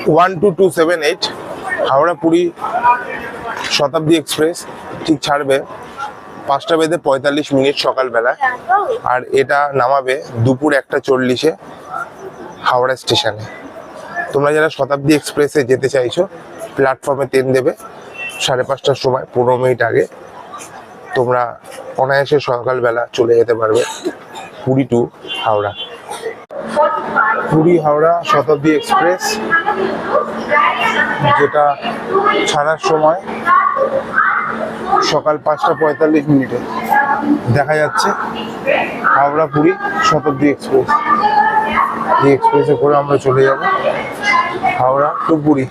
12278 হাওড়া পুরী শতাব্দী express ঠিক ছাড়বে 5:45 সকালবেলা, আর এটা নামাবে দুপুর 1:40 হাওড়া স্টেশনে। তোমরা যারা শতাব্দী এক্সপ্রেসে যেতে চাইছো, প্ল্যাটফর্মে ট্রেন দেবে 5:30টার সময়, 15 মিনিট আগে। তোমরা অনায়াসে সকালবেলা চলে যেতে পারবে পুরী টু হাওড়া। পুরী হাওড়া শতাব্দী এক্সপ্রেস, যেটা ছাড়ার সময় সকাল 5:45 দেখা যাচ্ছে। হাওড়া পুরী শতাব্দী এক্সপ্রেস, এই এক্সপ্রেসে করে আমরা চলে যাব হাওড়া টু পুরী।